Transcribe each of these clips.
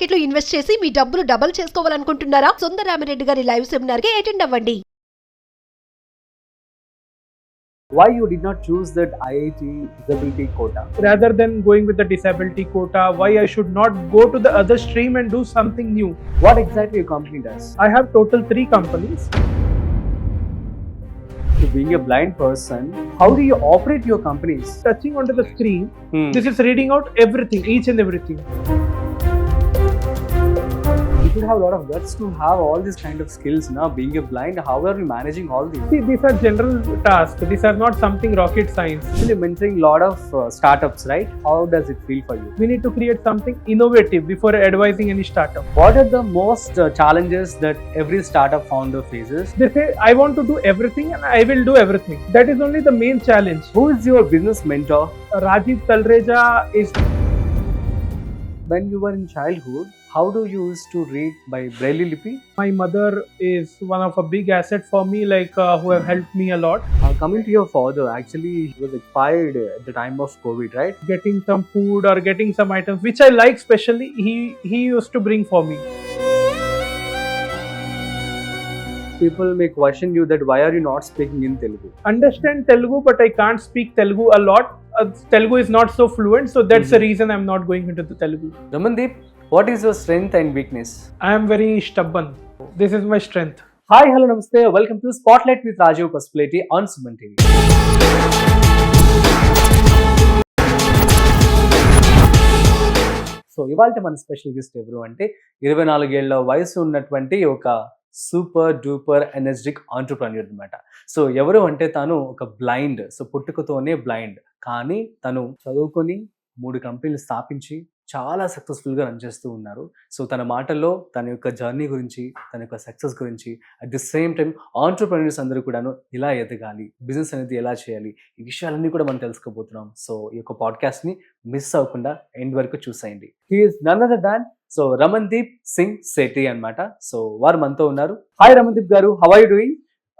Market లో invest చేసి మీ డబ్బులు డబుల్ చేసుకోవాలనుకుంటున్నారా? రామిరెడ్డి గారి లైవ్ సెమినార్ కి అటెండ్ అవ్వండి. Why you did not choose that IIT disability quota? Rather than going with the disability quota, why I should not go to the other stream and do something new? What exactly your company does? I have total 3 companies. To being a blind person, how do you operate your companies? Touching onto the screen, this is reading out everything, each and everything. You should have a lot of guts to have all these kind of skills now. Being a blind, how are you managing all these? See, these are general tasks. These are not something rocket science. Actually, mentoring a lot of startups, right? How does it feel for you? We need to create something innovative before advising any startup. What are the most challenges that every startup founder faces? They say, I want to do everything and I will do everything. That is only the main challenge. Who is your business mentor? Rajeev is. When you were in childhood, how do you used to read by Braille Lipi? My mother is one of a big asset for me, who have helped me a lot. Coming to your father, actually he was expired at the time of COVID, right? Getting some food or getting some items which I like specially, he used to bring for me. People may question you that why are you not speaking in Telugu? Understand Telugu, but I can't speak Telugu a lot. Telugu is not so fluent, so that's the reason I'm not going into the Telugu. Ramandeep, what is your strength and weakness? I am very stubborn. This is my strength. Hi, hello, namaste. Welcome to Spotlight with Rajeev possibility on SumanTV. So ఇవాళ మన special guest ఎవరు అంటే 24 ఏళ్ల వయసు ఉన్నటువంటి ఒక super duper energetic entrepreneur అన్నమాట. So ఎవరు అంటే తను ఒక బ్లైండ్, సో పుట్టుకతోనే బ్లైండ్, కానీ తను చదువుకొని 3 కంపెనీలు స్థాపించి చాలా సక్సెస్ఫుల్గా రన్ చేస్తూ ఉన్నారు. సో తన మాటల్లో తన యొక్క జర్నీ గురించి, తన యొక్క సక్సెస్ గురించి, at the same time entrepreneurs అందరూ కూడాను ఎలా ఎదగాలి, బిజినెస్ అనేది ఎలా చేయాలి, ఈ విషయాలన్నీ కూడా మనం తెలుసుకోబోతున్నాం. సో ఈ యొక్క పాడ్కాస్ట్ని మిస్ అవ్వకుండా ఎండ్ వరకు చూసేయండి. He is none other than Ramandeep Singh Sethi అన్నమాట. సో వారు మనతో ఉన్నారు. Hi Ramandeep garu, how are you doing?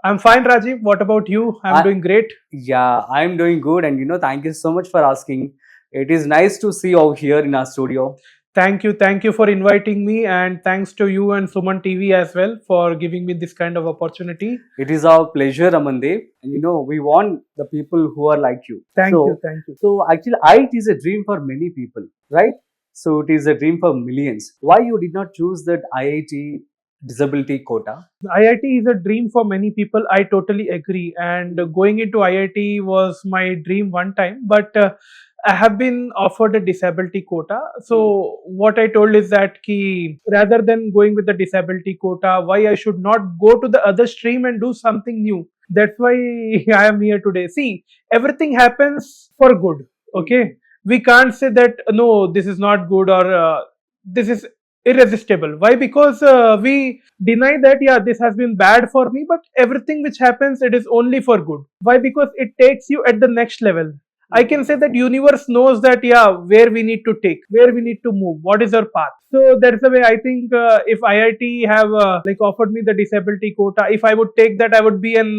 I'm fine, Rajeev. What about you? I'm doing great. Yeah, I'm doing good, and thank you so much for asking. It is nice to see you out here in our studio. Thank you for inviting me, and thanks to you and SumanTV as well for giving me this kind of opportunity. It is our pleasure, Ramandeep. And we want the people who are like you. Thank you. So actually, IT is a dream for many people, right? So it is a dream for millions. Why you did not choose that IIT disability quota? IIT is a dream for many people. I totally agree. And going into IIT was my dream one time, but I have been offered a disability quota. So what I told is that rather than going with the disability quota, why I should not go to the other stream and do something new. That's why I am here today. See, everything happens for good. Okay. We can't say that no, this is not good or this is irresistible. Why? Because we deny that this has been bad for me, but everything which happens, it is only for good. Why? Because it takes you at the next level. I can say that universe knows that where we need to take, where we need to move, what is our path. So that's the way I think if IIT have offered me the disability quota, if I would take that, I would be an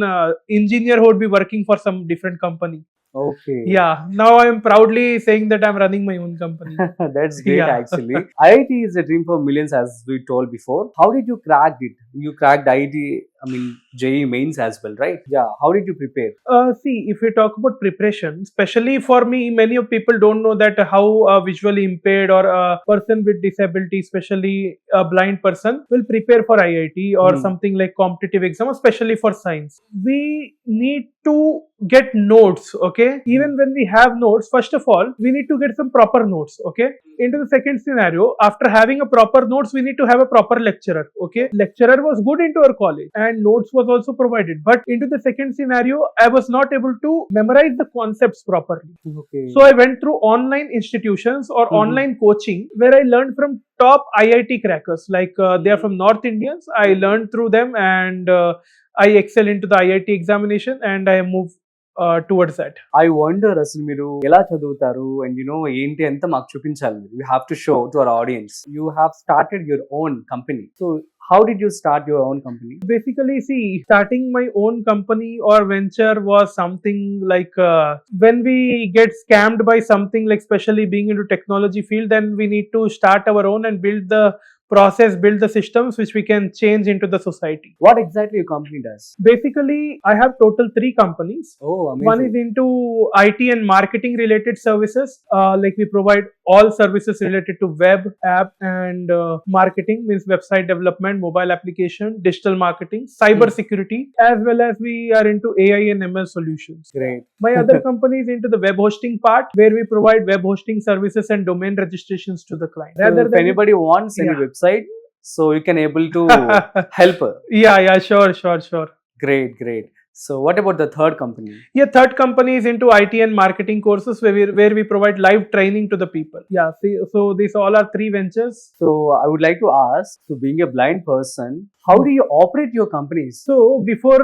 engineer who would be working for some different company. Okay. Yeah. Now I am proudly saying that I am running my own company. That's great, actually. IIT is a dream for millions, as we told before. How did you crack it? You cracked IIT, JEE mains as well, right? Yeah. How did you prepare? See, if we talk about preparation, especially for me, many of people don't know that how a visually impaired or a person with disability, especially a blind person, will prepare for IIT or something like competitive exam, especially for science. We need to get notes, okay? Even when we have notes, first of all, we need to get some proper notes, okay? Into the second scenario, after having a proper notes, we need to have a proper lecturer, okay? Lecturer was good into our college and notes was also provided, but into the second scenario, I was not able to memorize the concepts properly. Okay. So I went through online institutions or online coaching where I learned from top IIT crackers, they are from North Indians. I learned through them and I excel into the IIT examination and I move towards that. I wonder అసలు మీరు ఎలా చదువుతారు and ఏంటి అంతా మాకు చూపించాలి. You have to show to our audience. You have started your own company. So How did you start your own company? Basically, see, starting my own company or venture was something like when we get scammed by something, like especially being into technology field, then we need to start our own and build the process, build the systems which we can change into the society. What exactly your company does? Basically, I have total 3 companies. Oh, amazing. One is into IT and marketing related services. Like we provide all services related to web, app, and marketing, means website development, mobile application, digital marketing, cyber security, as well as we are into AI and ML solutions. Great. My other company is into the web hosting part, where we provide web hosting services and domain registrations to the client. So if anybody wants any Yeah. website, so you can able to help. Yeah, sure. Great. So what about the third company? Yeah, third company is into IT and marketing courses, where we provide live training to the people. Yeah, see, so these all are 3 ventures. So I would like to ask, so being a blind person, how do you operate your companies? So before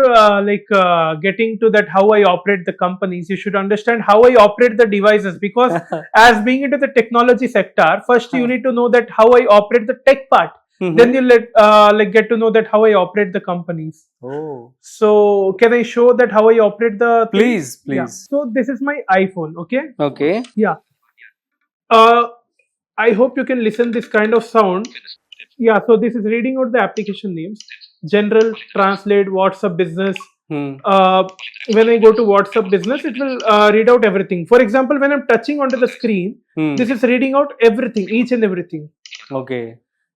getting to that, how I operate the companies, you should understand how I operate the devices, because as being into the technology sector, first you need to know that how I operate the tech part. Then you get to know that how I operate the companies. Oh, So can I show that how I operate the things? please. Yeah. So this is my iPhone. Okay. Yeah. I hope you can listen this kind of sound. Yeah. So this is reading out the application names: General, Translate, WhatsApp Business. When I go to WhatsApp Business, it will read out everything. For example, when I'm touching onto the screen, this is reading out everything, each and everything. Okay.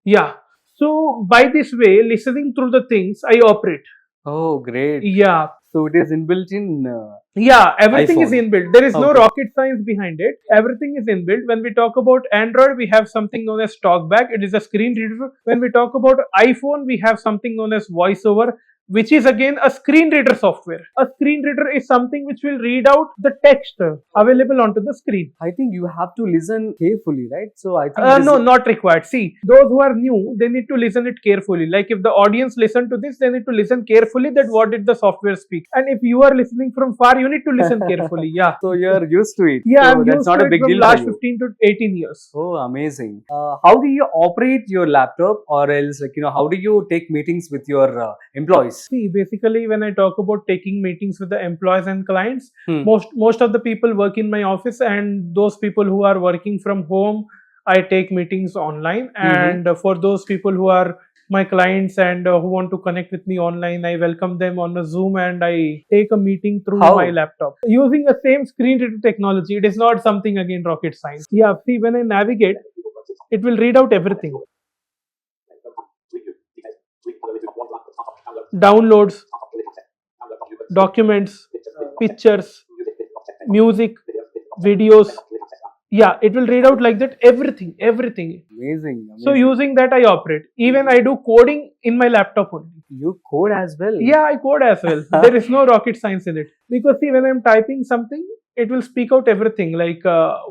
Yeah. So by this way, listening through the things, I operate. Oh, great. Yeah. So it is inbuilt in. Yeah, everything is iPhone. inbuilt. There is no Okay. rocket science behind it. Everything is inbuilt. When we talk about Android, we have something known as TalkBack. It is a screen reader. When we talk about iPhone, we have something known as VoiceOver, which is again a screen reader software. A screen reader is something which will read out the text available onto the screen. I think you have to listen carefully, right? So I think. No, not required. See, those who are new, they need to listen it carefully. Like if the audience listen to this, they need to listen carefully that what did the software speak. And if you are listening from far, you need to listen carefully. Yeah. So you're used to it. Yeah, so I'm that's used not to a it big from deal last for you. 15 to 18 years. Oh, amazing. How do you operate your laptop, or else how do you take meetings with your employees? See, basically, when I talk about taking meetings with the employees and clients, Hmm. most of the people work in my office, and those people who are working from home, I take meetings online. And for those people who are my clients and who want to connect with me online, I welcome them on a Zoom and I take a meeting through How? my laptop using the same screen reader technology. It is not something again rocket science. Yeah, see, when I navigate, it will read out everything. Downloads, documents, pictures, music, videos. Yeah, it will read out like that everything. Amazing. So using that I operate. Even I do coding in my laptop only. You code as well. Yeah, I code as well. There is no rocket science in it. Because see, when I'm typing something, it will speak out everything, like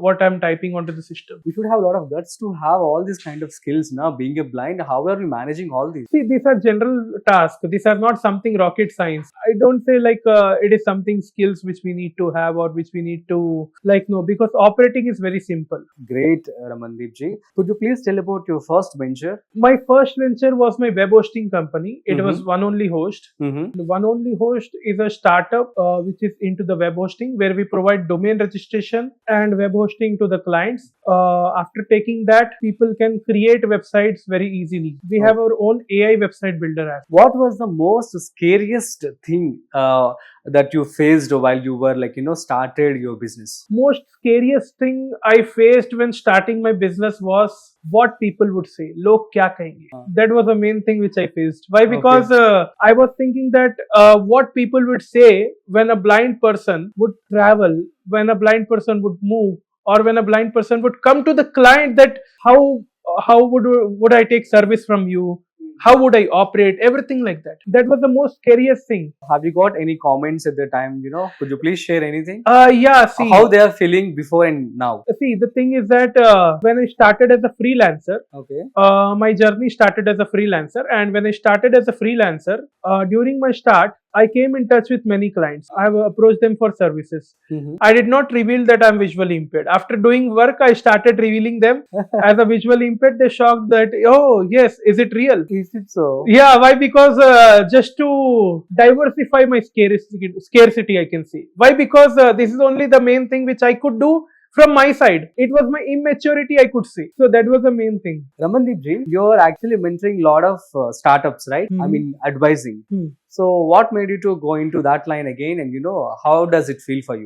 what I'm typing onto the system. You should have a lot of guts to have all these kind of skills now. Being a blind, how are you managing all these? See, these are general tasks. These are not something rocket science. I don't say like it is something skills which we need to have or which we need to no, because operating is very simple. Great, Ramandeep ji. Could you please tell about your first venture? My first venture was my web hosting company. It was One Only Host. Mm-hmm. The One Only Host is a startup which is into the web hosting, where we provide domain registration and web hosting to the clients. After taking that, people can create websites very easily. We have our own AI website builder app. What was the most scariest thing that you faced while you were started your business? Most scariest thing I faced when starting my business was what people would say. Log kya kahenge? That was the main thing which I faced. Why? Because I was thinking that what people would say when a blind person would travel, when a blind person would move, or when a blind person would come to the client, that how would I take service from you? How would I operate? Everything like that. That was the most scariest thing. Have you got any comments at the time? Could you please share anything? Yeah, see. How they are feeling before and now? See, the thing is that when I started as a freelancer, Okay. my journey started as a freelancer. And when I started as a freelancer, during my start, I came in touch with many clients. I have approached them for services. I did not reveal that I'm visually impaired. After doing work, I started revealing them as a visually impaired. They shocked that, oh yes, is it real? Is it so? Yeah, why? Because just to diversify my scarcity, I can say. Why? Because this is only the main thing which I could do from my side. It was my immaturity, I could say. So that was the main thing. Ramandeep ji, you're actually mentoring a lot of startups, right? I mean, advising. So what made you to go into that line again, and how does it feel for you?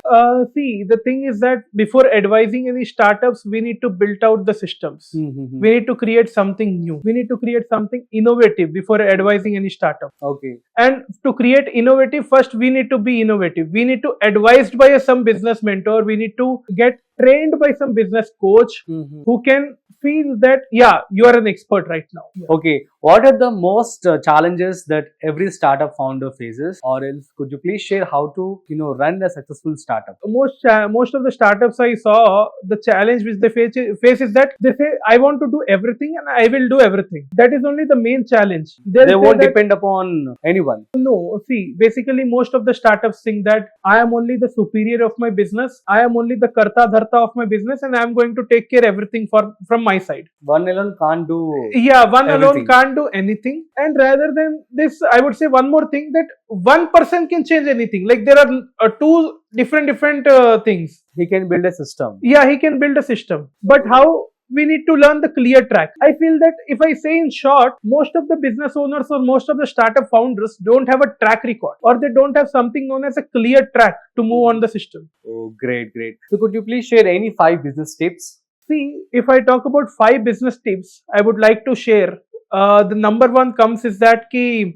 See, the thing is that before advising any startups, we need to build out the systems. We need to create something new. We need to create something innovative before advising any startup. Okay. And to create innovative, first we need to be innovative. We need to advised by some business mentor. We need to get trained by some business coach who can feel that, yeah, you are an expert right now. Yeah. Okay. What are the most challenges that every startup founder faces, or else could you please share how to run a successful startup? Most of the startups I saw, the challenge which they face is that they say, I want to do everything and I will do everything. That is only the main challenge. They won't depend upon anyone. No, see, basically most of the startups think that I am only the superior of my business, I am only the karta dharta of my business, and I am going to take care everything from my side. One alone can't do. Yeah, one alone can't do anything. And rather than this, I would say one more thing, that one person can change anything. Like there are two different things. He can build a system. Yeah, he can build a system. But how? We need to learn the clear track. I feel that if I say in short, most of the business owners or most of the startup founders don't have a track record, or they don't have something known as a clear track to move on the system. Oh, great. So could you please share any 5 business tips? See, if I talk about 5 business tips, I would like to share. The number one comes is that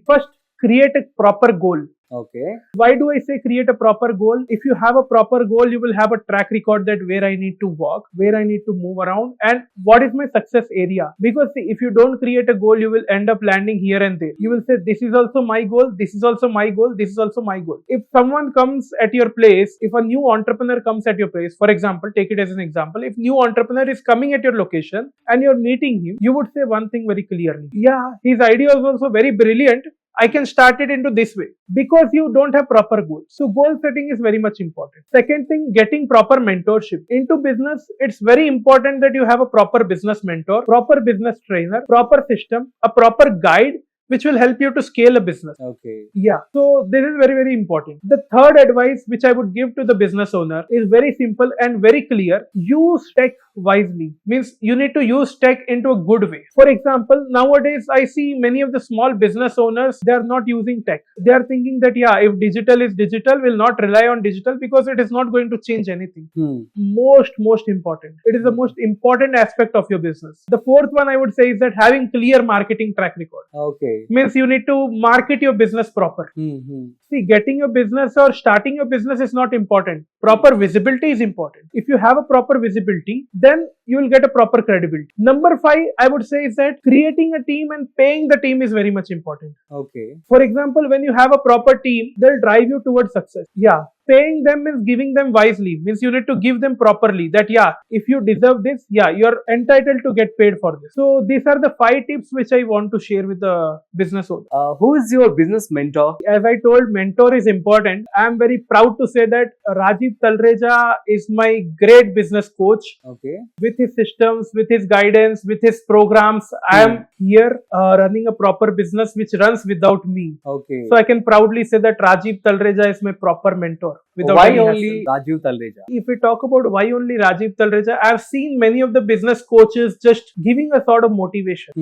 first, create a proper goal. Okay. Why do I say create a proper goal? If you have a proper goal, you will have a track record that where I need to walk, where I need to move around, and what is my success area. Because see, if you don't create a goal, you will end up landing here and there. You will say, this is also my goal, this is also my goal, this is also my goal. If someone comes at your place, if a new entrepreneur comes at your place, for example, take it as an example, if new entrepreneur is coming at your location and you're meeting him, you would say one thing very clearly. Yeah, his idea is also very brilliant. I can start it into this way, because you don't have proper goals. So goal setting is very much important. Second thing, getting proper mentorship. Into business, it's very important that you have a proper business mentor, proper business trainer, proper system, a proper guide, which will help you to scale a business. Okay. Yeah. So this is very, very important. The third advice which I would give to the business owner is very simple and very clear. Use tech wisely. Means you need to use tech into a good way. For example, nowadays I see many of the small business owners, they are not using tech. They are thinking that, yeah, if digital is digital, we'll not rely on digital because it is not going to change anything. Most important. It is the most important aspect of your business. The fourth one I would say is that having clear marketing track record. Okay. Means you need to market your business proper. See, getting your business or starting your business is not important. Proper visibility is important. If you have a proper visibility, then you will get a proper credibility. Number 5, I would say, is that creating a team and paying the team is very much important. Okay. For example, when you have a proper team, they'll drive you towards success. Yeah. Paying them means giving them wisely. Means you need to give them properly. That, yeah, if you deserve this, yeah, you're entitled to get paid for this. So these are the 5 tips which I want to share with the business owner. Who is your business mentor? As I told, mentor is important. I am very proud to say that Rajeev Talreja is my great business coach. Okay. With his systems, with his guidance, with his programs, I am here running a proper business which runs without me. Okay. So I can proudly say that Rajeev Talreja is my proper mentor. Why only Rajeev Talreja? If we talk about why only Rajeev Talreja, I have seen many of the business coaches just giving a sort of motivation.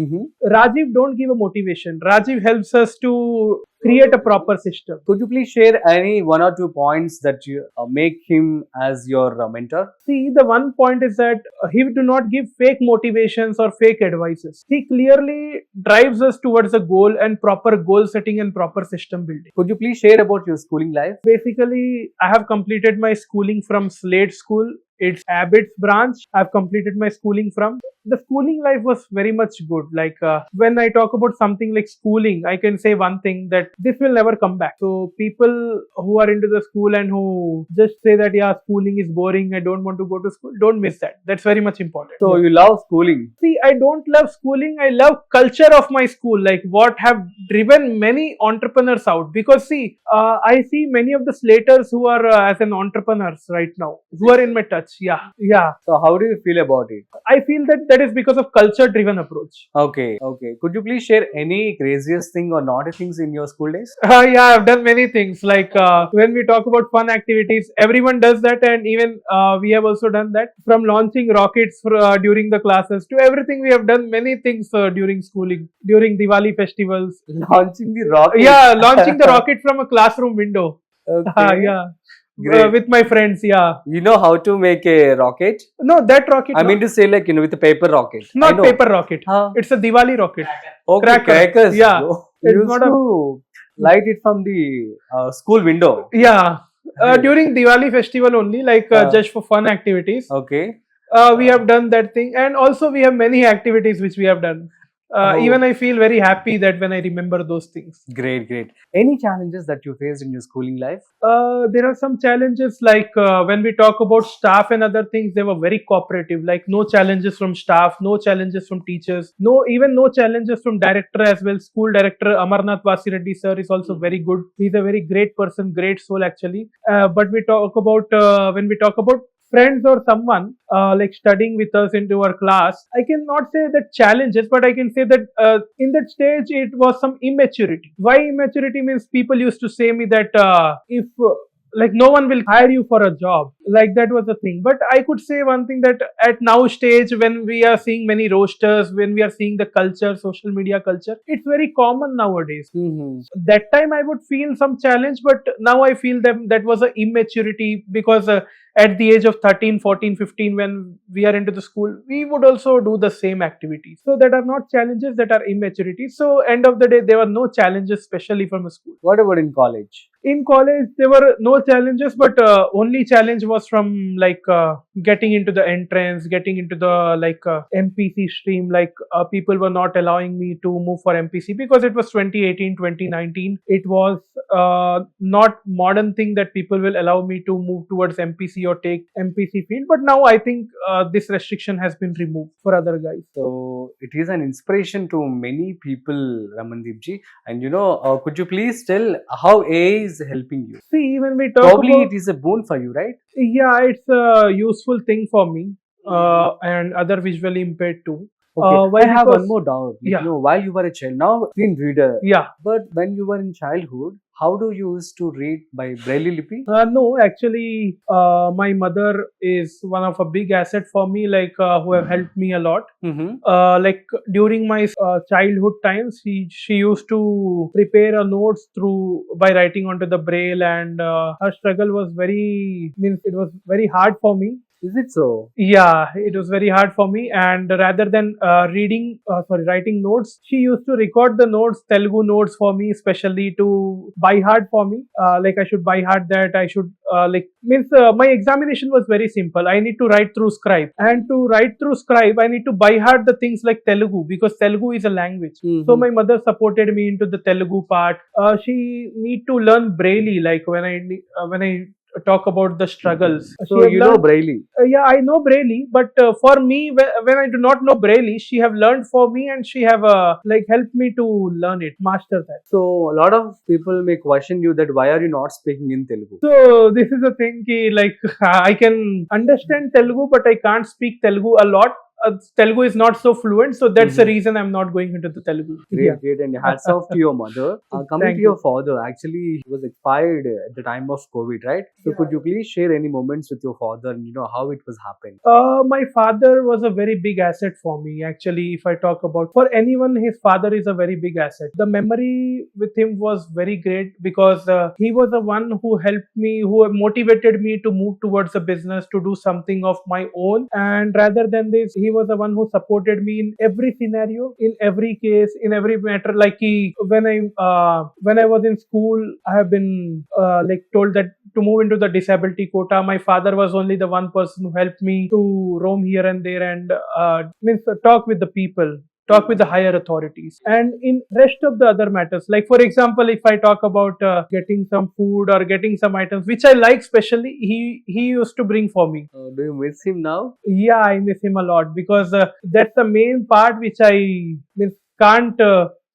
Rajeev don't give a motivation. Rajeev helps us to create a proper system. Could you please share any 1 or 2 points that you make him as your mentor? See, the one point is that he do not give fake motivations or fake advices. He clearly drives us towards a goal and proper goal setting and proper system building. Could you please share about your schooling life? Basically, I have completed my schooling from Slade School It's Abbott's branch. I've completed my schooling from. The schooling life was very much good. Like when I talk about something like schooling, I can say one thing, that this will never come back. So people who are into the school and who just say that yeah, schooling is boring, I don't want to go to school, don't miss that. That's very much important. So you love schooling. See, I don't love schooling. I love culture of my school, like what have driven many entrepreneurs out. Because see, I see many of the slaters who are as an entrepreneurs right now, who are in my touch. Yeah. So how do you feel about it? I feel that is because of culture-driven approach. Okay. Could you please share any craziest thing or naughty things in your school days? Yeah, I've done many things. Like when we talk about fun activities, everyone does that, and even we have also done that. From launching rockets during the classes to everything, we have done many things during schooling, during Diwali festivals. Launching the rocket. Yeah, launching the rocket from a classroom window. Okay. Yeah. Great. With my friends, yeah. You know how to make a rocket? No, that rocket. I mean to say, like, with a paper rocket. I not know. paper rocket. Huh? It's a Diwali rocket. Okay, crackers. Yeah. You It's used not to light it from the school window. Yeah. During Diwali festival only, like just for fun activities. Okay. We have done that thing, and also we have many activities which we have done. Even I feel very happy that when I remember those things. Great. Any challenges that you faced in your schooling life? There are some challenges, like when we talk about staff and other things, they were very cooperative. Like no challenges from staff, no challenges from teachers, even no challenges from director as well. School director Amarnath Vasireddy sir is also very good. He's a very great person, great soul actually. But we talk about when we talk about friends or someone like studying with us into our class, I cannot say that challenges, but I can say that in that stage it was some immaturity. Why immaturity means people used to say me that if like no one will hire you for a job, like that was the thing. But I could say one thing, that at now stage when we are seeing many roasters, when we are seeing the culture, social media culture, it's very common nowadays. That time I would feel some challenge, but now I feel that was a immaturity, because at the age of 13, 14, 15, when we are into the school, we would also do the same activities. So that are not challenges, that are immaturity. So end of the day, there were no challenges, especially from a school. What about in college? In college, there were no challenges, but only challenge was from like getting into the entrance, getting into the like MPC stream. Like people were not allowing me to move for MPC because it was 2018, 2019. It was not modern thing that people will allow me to move towards MPC or take MPC field. But now I think this restriction has been removed for other guys. So it is an inspiration to many people, Ramandeep ji. And could you please tell how AI is helping you? See, when we talk Probably about, it is a boon for you, right? yeah, it's a useful thing for me and other visually impaired too. Okay. I have one more doubt. Yeah. While you were a child, now screen reader. Yeah. But when you were in childhood, how do you used to read by Braille Lipi? No, actually, my mother is one of a big asset for me, like who have helped me a lot. Like during my childhood times, she used to prepare a notes by writing onto the Braille, and her struggle was it was very hard for me. Is it so? Yeah, it was very hard for me, and rather than writing notes, she used to record the notes, Telugu notes for me, especially to by heart for me. Like I should by heart that, I should my examination was very simple. I need to write through scribe, and to write through scribe, I need to by heart the things like Telugu, because Telugu is a language. So my mother supported me into the Telugu part. She need to learn Braille, like when I talk about the struggles. So you know Braille? Yeah, I know Braille, but for me, when I do not know Braille, she have learned for me, and she have helped me to learn it, master that. So a lot of people may question you that why are you not speaking in Telugu? So this is the thing, like I can understand Telugu, but I can't speak Telugu a lot. Telugu is not so fluent, so that's the reason I'm not going into the Telugu. Great, and hats off to your mother. Coming to your father, actually he was expired at the time of COVID, right? So could you please share any moments with your father and how it was happening? My father was a very big asset for me. Actually, if I talk about, for anyone, his father is a very big asset. The memory with him was very great, because he was the one who helped me, who motivated me to move towards a business, to do something of my own. And rather than this, he was the one who supported me in every scenario, in every case, in every matter. Like when I was in school, I have been told that to move into the disability quota. My father was only the one person who helped me to roam here and there and talk with the people, talk with the higher authorities. And in rest of the other matters, like for example, if I talk about getting some food or getting some items which I like specially, he used to bring for me. Do you miss him now? Yeah, I miss him a lot because that's the main part which I can't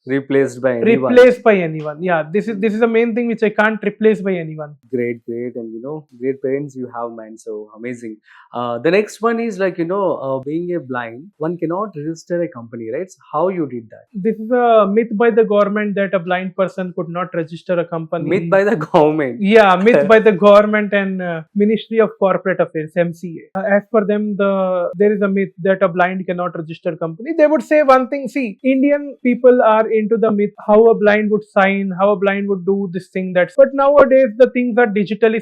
Replaced by anyone. replaced by anyone. Yeah, this is the main thing which I can't replace by anyone. Great, and great parents you have, man. So amazing. The next one is like being a blind, one cannot register a company, right? So how you did that? This is a myth by the government that a blind person could not register a company. Myth by the government. Yeah, myth by the government and Ministry of Corporate Affairs, MCA. As per them, there is a myth that a blind cannot register a company. They would say one thing. See, Indian people are into the myth how a blind would sign, how a blind would do this thing, that. But nowadays the things are digitally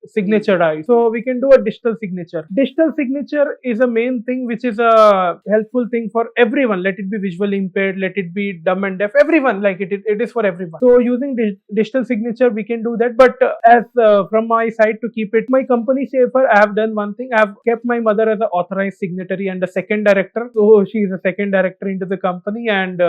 signaturized, so we can do a digital signature. Digital signature is a main thing which is a helpful thing for everyone. Let it be visually impaired, let it be dumb and deaf, everyone. Like it is for everyone. So using digital signature we can do that. But as from my side, to keep it my company safer, I have done one thing. I have kept my mother as an authorized signatory and a second director. So she is a second director into the company, and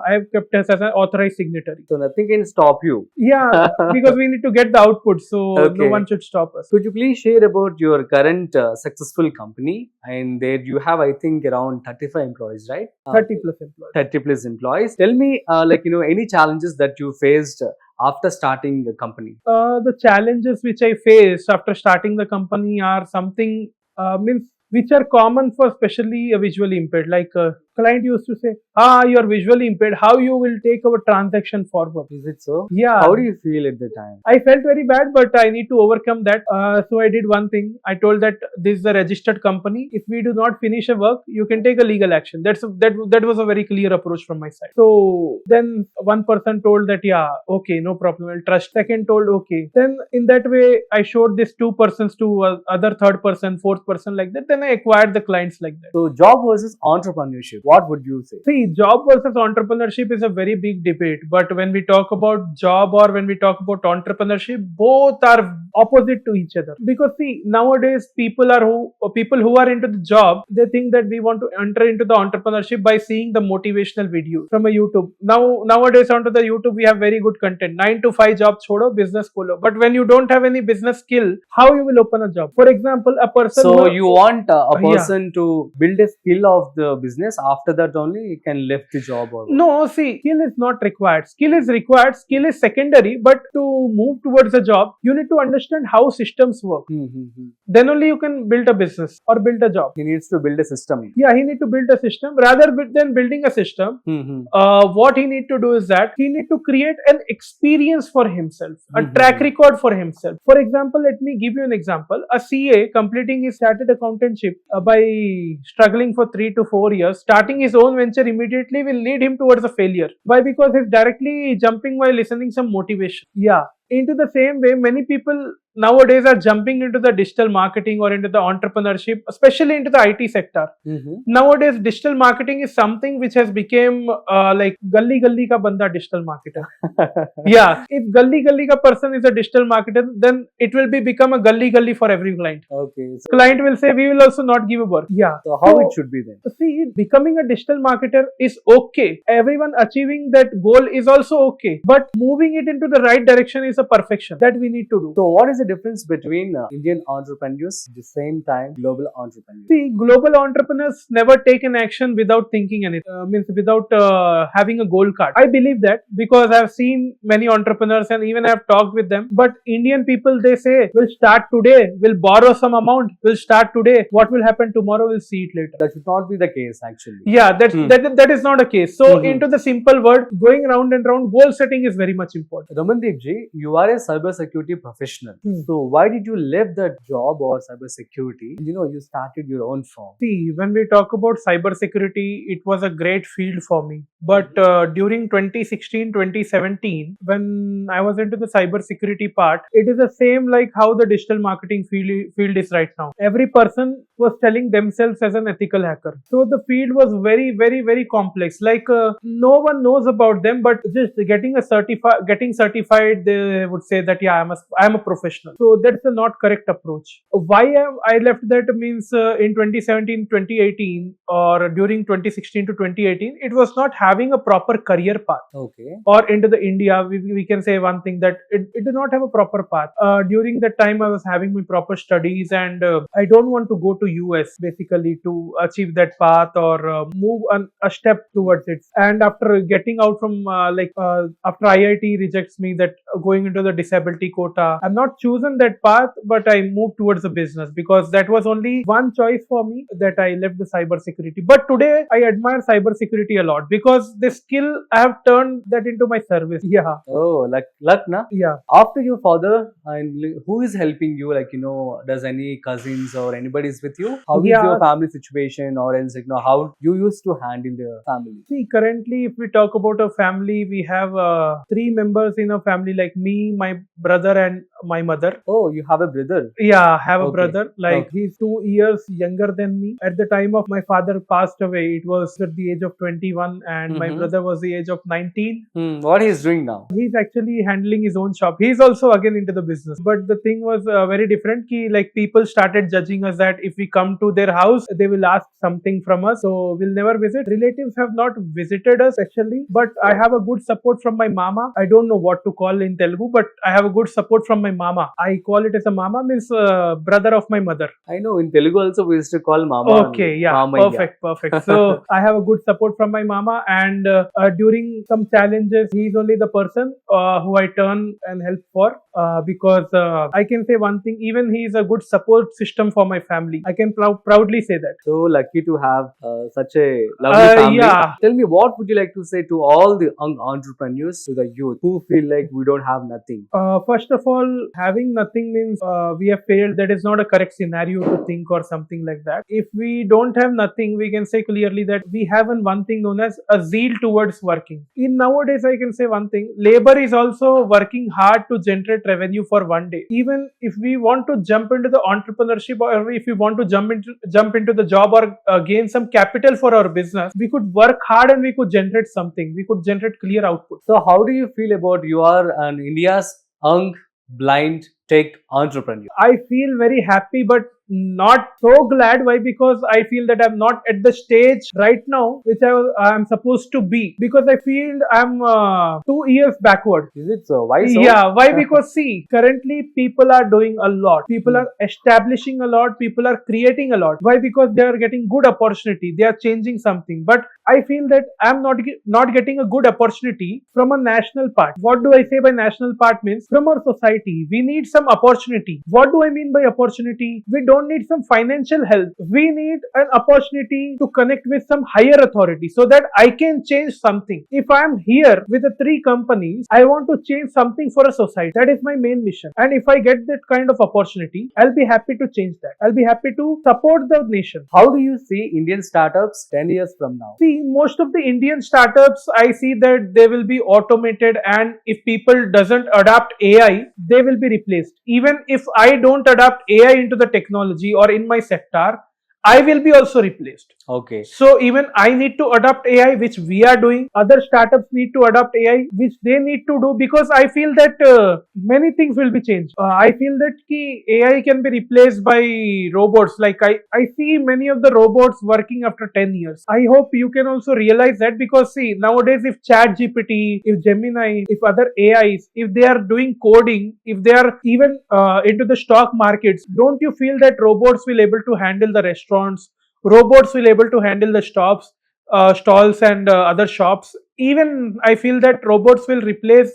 I have kept us as an authorized signatory. So nothing can stop you. Yeah, because we need to get the output, so Okay. no one should stop us. Could you please share about your current successful company? And there you have, I think, around 35 employees, right? 30 plus employees. 30 plus employees. Tell me, any challenges that you faced after starting the company? The challenges which I faced after starting the company are something which are common for especially a visually impaired. Like client used to say, you are visually impaired, how you will take our transaction forward? Is it so? Yeah. How do you feel at the time? I felt very bad, but I need to overcome that. So I did one thing. I told that this is a registered company. If we do not finish a work, you can take a legal action. That was a very clear approach from my side. So then one person told that, yeah, okay, no problem, I'll trust. Second told, okay. Then in that way, I showed this two persons to other third person, fourth person, like that. Then I acquired the clients like that. So job versus entrepreneurship, what would you say? See, job versus entrepreneurship is a very big debate. But when we talk about job or when we talk about entrepreneurship, both are opposite to each other. Because see, nowadays people who are into the job, they think that we want to enter into the entrepreneurship by seeing the motivational videos from a YouTube. Nowadays onto the YouTube we have very good content. 9 to 5 job chodo, business kholo. But when you don't have any business skill, how you will open a job? For example, a person. So you want a person to build a skill of the business. After that only he can left the job or what? No, see, skill is not required. Skill is required. Skill is secondary. But to move towards a job, you need to understand how systems work. Then only you can build a business or build a job. He needs to build a system. Yeah, he need to build a system. Rather than building a system, what he need to do is that he need to create an experience for himself, a track record for himself. For example, let me give you an example. A CA completing his chartered accountantship by struggling for 3 to 4 years, starting his own venture immediately will lead him towards a failure. Why? Because he's directly jumping while listening some motivation. Yeah. Into the same way, many people nowadays are jumping into the digital marketing or into the entrepreneurship, especially into the IT sector. Nowadays, digital marketing is something which has become like gully ka banda digital marketer. Yeah, if gully ka person is a digital marketer, then it will become a gully for every client. Okay. So, Client will say, we will also not give a work. Yeah. so how it should be then? See, becoming a digital marketer is okay. Everyone achieving that goal is also okay. But moving it into the right direction is a perfection that we need to do. So what is the difference between Indian entrepreneurs at the same time global entrepreneurs? See, global entrepreneurs never take an action without thinking anything, without having a goal card. I believe that because I've seen many entrepreneurs and even I've talked with them. But Indian people, they say, we'll start today, we'll borrow some amount, we'll start today. What will happen tomorrow, we'll see it later. That should not be the case actually. Yeah, that is not a case. So into the simple word, going round and round, goal setting is very much important. Ramandeep ji, you are a cybersecurity professional. So why did you leave that job or cybersecurity? You started your own firm. See, when we talk about cybersecurity, it was a great field for me. But during 2016-2017, when I was into the cybersecurity part, it is the same like how the digital marketing field is right now. Every person was telling themselves as an ethical hacker. So the field was very, very, very complex. Like no one knows about them, but just getting certified, they would say that, yeah, I'm a professional. devotional. So that's a not correct approach. Why I left that means in 2017, 2018 or during 2016 to 2018, it was not having a proper career path. Okay. Or into the India, we can say one thing that it did not have a proper path. During that time, I was having my proper studies, and I don't want to go to US basically to achieve that path or move a step towards it. And after getting out from after IIT rejects me that going into the disability quota, I'm not chosen that path, but I moved towards the business because that was only one choice for me, that I left the cyber security. But today I admire cyber security a lot because the skill I have turned that into my service. Yeah. Oh, like luck, na? Yeah. After your father, and who is helping you? Like, does any cousins or anybody is with you? How is Yeah. your family situation, or else, how you used to handle the family? See, currently, if we talk about a family, we have 3 members in a family, like me, my brother, and my mother. Oh, you have a brother. Yeah, I have a Okay. brother. Like Okay. he's 2 years younger than me. At the time of my father passed away, it was at the age of 21, and my Mhm. brother was the age of 19. What he's doing now? He's actually handling his own shop. He's also again into the business. But the thing was very different. Ki, like people started judging us that if we come to their house, they will ask something from us. So we'll never visit. Relatives have not visited us actually. But I have a good support from my mama. I don't know what to call in Telugu, but I have a good support from my mama. I call it as a mama, means brother of my mother. I know in Telugu also we used to call mama. Okay, yeah, Mamaya. perfect. So I have a good support from my mama, and during some challenges, he's only the person who I turn and help for because I can say one thing, even he is a good support system for my family. I can proudly say that. So lucky to have such a lovely family. Yeah. Tell me, what would you like to say to all the young entrepreneurs, to the youth who feel like we don't have nothing? First of all, having nothing means we have failed. That is not a correct scenario to think or something like that. If we don't have nothing, we can say clearly that we have one thing known as a zeal towards working. In nowadays, I can say one thing, labor is also working hard to generate revenue for one day. Even if we want to jump into the entrepreneurship, or if we want to jump into the job or gain some capital for our business, we could work hard and we could generate something. We could generate clear output. So how do you feel about you are an India's young blind tech entrepreneur? I feel very happy, but not so glad. Why? Because I feel that I'm not at the stage right now which I'm supposed to be, because I feel I'm 2 years backward. Is it so? Why so? Yeah, why? Because see, currently people are doing a lot. People are establishing a lot. People are creating a lot. Why? Because they are getting good opportunity. They are changing something. But I feel that I'm not getting a good opportunity from a national part. What do I say by national part means? From our society, we need some opportunity. What do I mean by opportunity? We don't need some financial help. We need an opportunity to connect with some higher authority so that I can change something. If I'm here with the 3 companies, I want to change something for a society. That is my main mission. And if I get that kind of opportunity, I'll be happy to change that. I'll be happy to support the nation. How do you see Indian startups 10 years from now? See, most of the Indian startups, I see that they will be automated, and if people doesn't adapt AI, they will be replaced. Even if I don't adapt AI into the technology or in my sector, I will be also replaced. Okay. So even I need to adopt AI, which we are doing. Other startups need to adopt AI, which they need to do, because I feel that many things will be changed. I feel that AI can be replaced by robots. Like I see many of the robots working after 10 years. I hope you can also realize that, because see, nowadays if ChatGPT, if Gemini, if other AIs, if they are doing coding, if they are even into the stock markets, don't you feel that robots will able to handle the restaurants? Robots will able to handle the stalls and other shops. Even I feel that robots will replace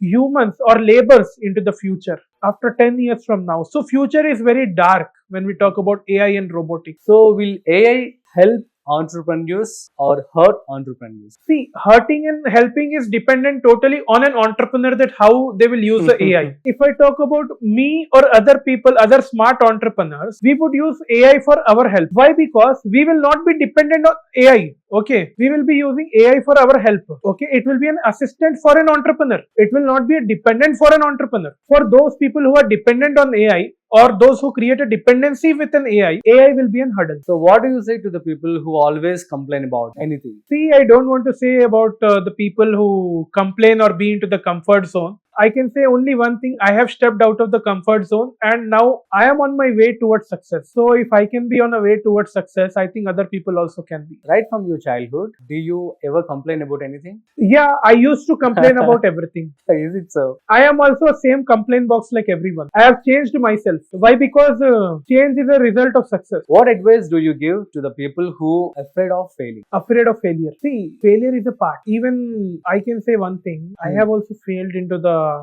humans or laborers into the future after 10 years from now. So future is very dark when we talk about AI and robotics. So will AI help entrepreneurs or hurt entrepreneurs? See, hurting and helping is dependent totally on an entrepreneur, that how they will use the AI. If I talk about me or other people, other smart entrepreneurs, we would use AI for our help. Why? Because we will not be dependent on AI. Okay, we will be using AI for our help. Okay, it will be an assistant for an entrepreneur. It will not be a dependent for an entrepreneur. For those people who are dependent on AI, or those who create a dependency with an AI will be an hurdle. So what do you say to the people who always complain about anything? See, I don't want to say about the people who complain or be into the comfort zone. I can say only one thing. I have stepped out of the comfort zone and now I am on my way towards success. So if I can be on a way towards success, I think other people also can be. Right from your childhood, do you ever complain about anything? Yeah, I used to complain about everything. Is it so? I am also a same complaint box like everyone. I have changed myself. Why? Because change is a result of success. What advice do you give to the people who are afraid of failing? Afraid of failure. See, failure is a part. Even I can say one thing. I have also failed into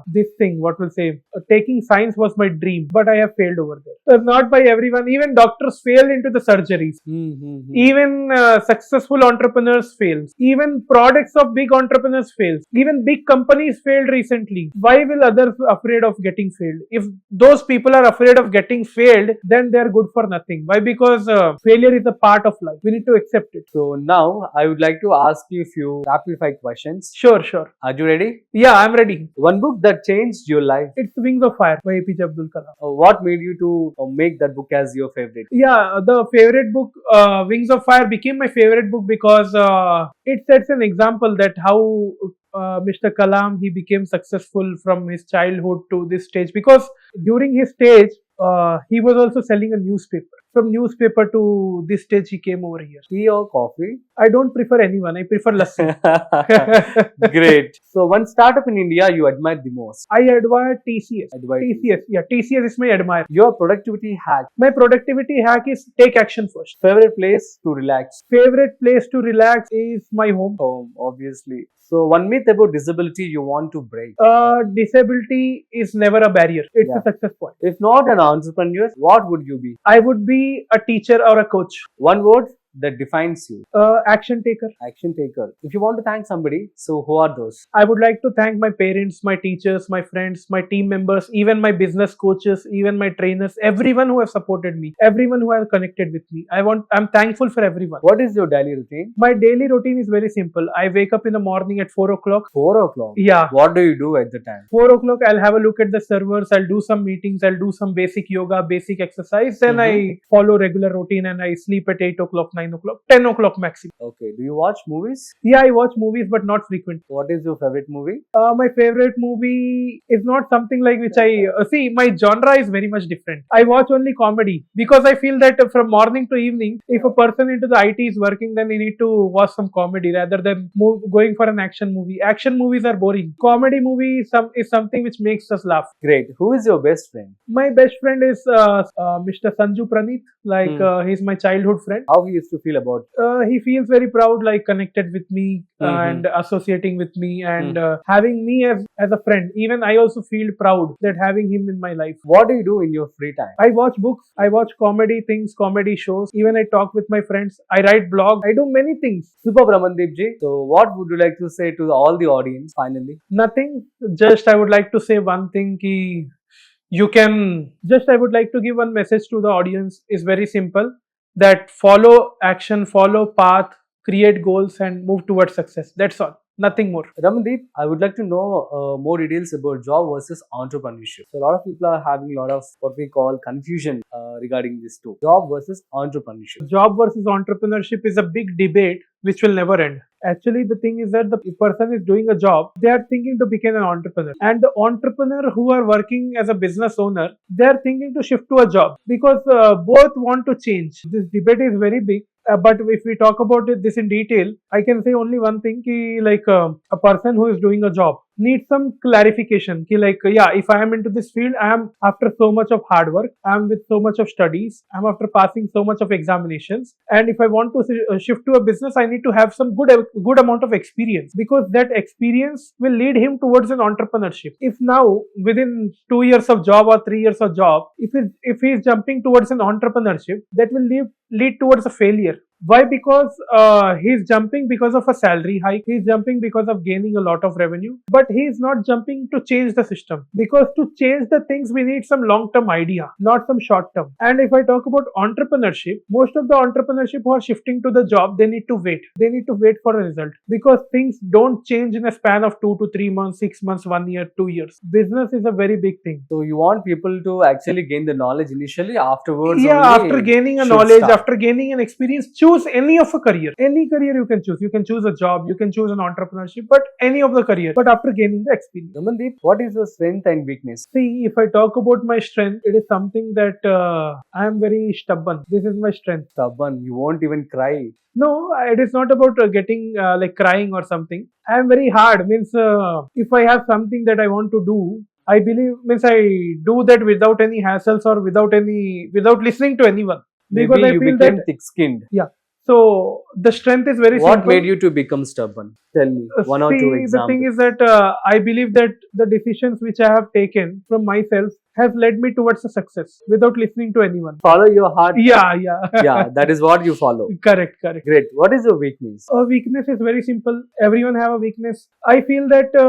this thing. What will say? Taking science was my dream, but I have failed over there. Not by everyone. Even doctors fail into the surgeries. Even successful entrepreneurs fails. Even products of big entrepreneurs fails. Even big companies failed recently. Why will others afraid of getting failed? If those people are afraid of getting failed, then they are good for nothing. Why? Because failure is a part of life. We need to accept it. So now I would like to ask you a few rapid fire questions. Sure, sure. Are you ready? Yeah, I'm ready. One book that changed your life. It's Wings of Fire by APJ Abdul Kalam. What made you to make that book as your favorite? Yeah, the favorite book, Wings of Fire, became my favorite book because it sets an example that how Mr. Kalam, he became successful from his childhood to this stage. Because during his stage, he was also selling a newspaper. From newspaper to this stage, he came over here. Tea or coffee? I don't prefer anyone. I prefer lassi. Great. So one startup in India you admire the most? I admire TCS. Admire TCS. Yeah, TCS is my admire. Your productivity hack. My productivity hack is take action first. Favorite place to relax? Favorite place to relax is my home. Home, obviously. So one myth about disability you want to break? Disability is never a barrier. It's Yeah. a success point. If not an entrepreneur, what would you be? I would be a teacher or a coach. One word that defines you. Action taker. Action taker. If you want to thank somebody, so who are those? I would like to thank my parents, my teachers, my friends, my team members, even my business coaches, even my trainers, everyone who have supported me, everyone who have connected with me. I'm thankful for everyone. What is your daily routine? My daily routine is very simple. I wake up in the morning at 4 o'clock. 4 o'clock. Yeah. What do you do at the time? 4 o'clock, I'll have a look at the servers. I'll do some meetings. I'll do some basic yoga, basic exercise. Then I follow regular routine and I sleep at 8 o'clock, 9 o'clock, 10 o'clock maximum. Okay. Do you watch movies? Yeah, I watch movies, but not frequently. What is your favorite movie? My favorite movie is not something like which I see. My genre is very much different. I watch only comedy because I feel that from morning to evening, if a person into the IT is working, then they need to watch some comedy rather than going for an action movie. Action movies are boring. Comedy movie is something which makes us laugh. Great. Who is your best friend? My best friend is Mr. Sanju Praneeth. He's my childhood friend. How he used to feel about? He feels very proud, like connected with me and associating with me and having me as a friend. Even I also feel proud that having him in my life. What do you do in your free time? I watch books, I watch comedy things, comedy shows. Even I talk with my friends. I write blog. I do many things. Super Ramandeep ji. So what would you like to say to all the audience finally? Nothing. Just I would like to say one thing. I would like to give one message to the audience. Is very simple. That follow action, follow path, create goals and move towards success. That's all. Nothing more. Ramandeep, I would like to know more details about job versus entrepreneurship. So a lot of people are having a lot of what we call confusion regarding this two. Job versus entrepreneurship. Job versus entrepreneurship is a big debate which will never end. Actually, the thing is that the person is doing a job, they are thinking to become an entrepreneur. And the entrepreneur who are working as a business owner, they are thinking to shift to a job because both want to change. This debate is very big. But if we talk about this in detail, I can say only one thing, a person who is doing a job needs some clarification. If I am into this field, I am after so much of hard work, I am with so much of studies, I am after passing so much of examinations. And if I want to shift to a business, I need to have some good amount of experience because that experience will lead him towards an entrepreneurship. If now within 2 years of job or 3 years of job, if he is jumping towards an entrepreneurship, that will lead towards a failure. Why? Because he's jumping because of a salary hike. He's jumping because of gaining a lot of revenue. But he's not jumping to change the system. Because to change the things, we need some long-term idea, not some short-term. And if I talk about entrepreneurship, most of the entrepreneurship who are shifting to the job, they need to wait. They need to wait for a result. Because things don't change in a span of 2 to 3 months, 6 months, 1 year, 2 years. Business is a very big thing. So you want people to actually gain the knowledge initially, afterwards after gaining a knowledge, after gaining an experience, choose choose any of a career. Any career you can choose. You can choose a job, you can choose an entrepreneurship, but any of the career. But after gaining the experience. Ramandeep, what is your strength and weakness? See, if I talk about my strength, it is something that I am very stubborn. This is my strength. Stubborn, you won't even cry. No, it is not about getting like crying or something. I am very hard. Means if I have something that I want to do, I believe means I do that without any hassles or without listening to anyone. Because Maybe I you feel became that thick-skinned. so the strength is very What simple. made you to become stubborn? Tell me one or two See, the examples. thing is that I believe that the decisions which I have taken from myself have led me towards a success without listening to anyone. Follow your heart. Yeah. Yeah, that is what you follow. Correct. Great. What is your weakness? A weakness is very simple. Everyone have a weakness. I feel that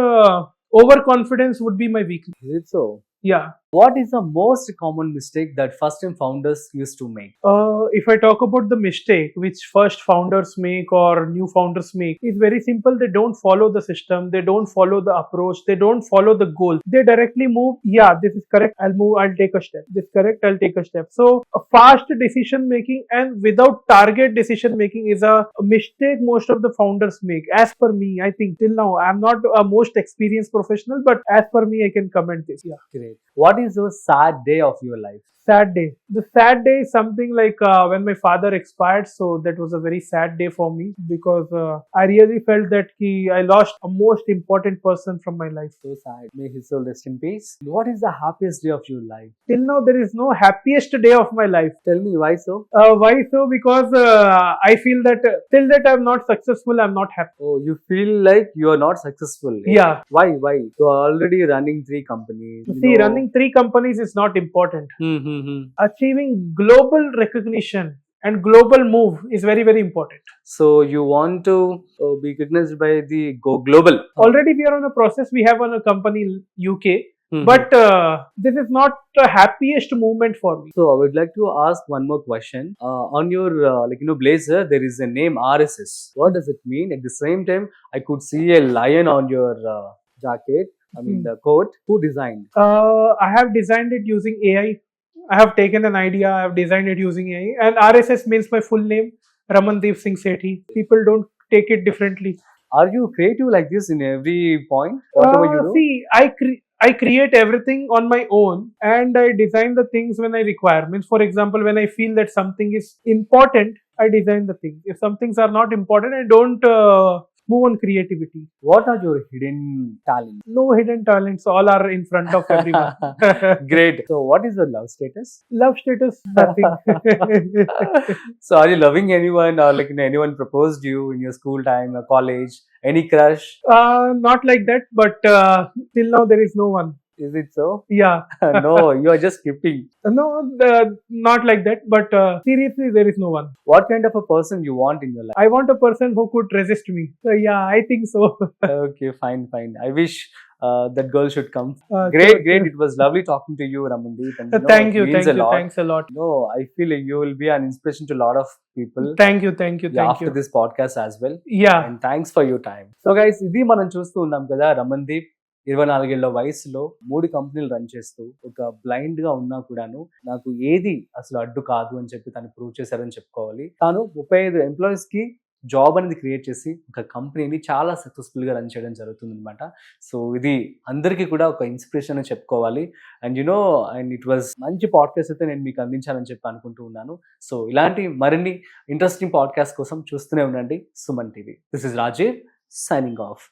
overconfidence would be my weakness. Is it so? Yeah. What is the most common mistake that first-time founders used to make? If I talk about the mistake which first founders make or new founders make, it's very simple. They don't follow the system. They don't follow the approach. They don't follow the goal. They directly move. Yeah, this is correct. I'll move. I'll take a step. This is correct. I'll take a step. So a fast decision making and without target decision making is a mistake most of the founders make. As per me, I think till now I'm not a most experienced professional, but as per me, I can comment this. Yeah. Great. What is your sad day of your life? Sad day. The sad day is something like when my father expired. So that was a very sad day for me because I really felt that I lost a most important person from my life. So sad. May his soul rest in peace. What is the happiest day of your life? Till now, there is no happiest day of my life. Tell me why so? Why so? Because I feel that till that I'm not successful, I'm not happy. Oh, you feel like you are not successful. Yeah. Why? You are already running 3 companies. See, running 3 companies is not important. Achieving global recognition and global move is very, very important. So you want to be recognized by the global. Already we are on a process. We have on a company UK. Mhm. But this is not the happiest moment for me. So I would like to ask one more question. On your blazer, there is a name RSS. What does it mean? At the same time, I could see a lion on your jacket. I mean the coat. Who designed? I have designed it using AI. I have taken an idea. I have designed it using AI. And RSS means my full name, Ramandeep Singh Sethi. People don't take it differently. Are you creative like this in every point? Whatever you do? See, I create everything on my own and I design the things when I require. Means, for example, when I feel that something is important, I design the things. If some things are not important, I don't move on creativity. What are your hidden talents? No hidden talents. All are in front of everyone. Great. So what is your love status? Love status, nothing. So are you loving anyone or anyone proposed you in your school time or college? Any crush? Not like that, but till now there is no one. Is it so? Yeah. No, you are just skipping. No, not like that, but seriously, there is no one. What kind of a person you want in your life? I want a person who could resist me. So yeah, I think so. Okay, fine. I wish that girl should come. Great. Great. It was lovely talking to you, Ramandeep. And Thank you. it means a lot. Thanks a lot. No, I feel like you will be an inspiration to a lot of people. Thank you. After this podcast as well. Yeah. And thanks for your time. So guys, ఇది మనం చూస్తూ ఉన్నాం కదా రమన్దీప్ 24 ఏళ్ల వయసులో 3 కంపెనీలు run చేస్తూ ఒక బ్లైండ్ గా ఉన్నా కూడాను నాకు ఏది అసలు అడ్డు కాదు అని చెప్పి తను ప్రూవ్ చేశారని చెప్పుకోవాలి. తాను 35 ఎంప్లాయీస్ కి జాబ్ అనేది క్రియేట్ చేసి ఒక కంపెనీని చాలా సక్సెస్ఫుల్ గా రన్ చేయడం జరుగుతుంది అనమాట. సో ఇది అందరికీ కూడా ఒక ఇన్స్పిరేషన్ అని చెప్పుకోవాలి. అండ్ అండ్ ఇట్ వాజ్ మంచి పాడ్కాస్ట్ అయితే నేను మీకు అందించాలని చెప్పి అనుకుంటూ ఉన్నాను. సో ఇలాంటి మరిన్ని ఇంట్రెస్టింగ్ పాడ్కాస్ట్ కోసం చూస్తూనే ఉండండి Suman TV. This is Rajeev signing of.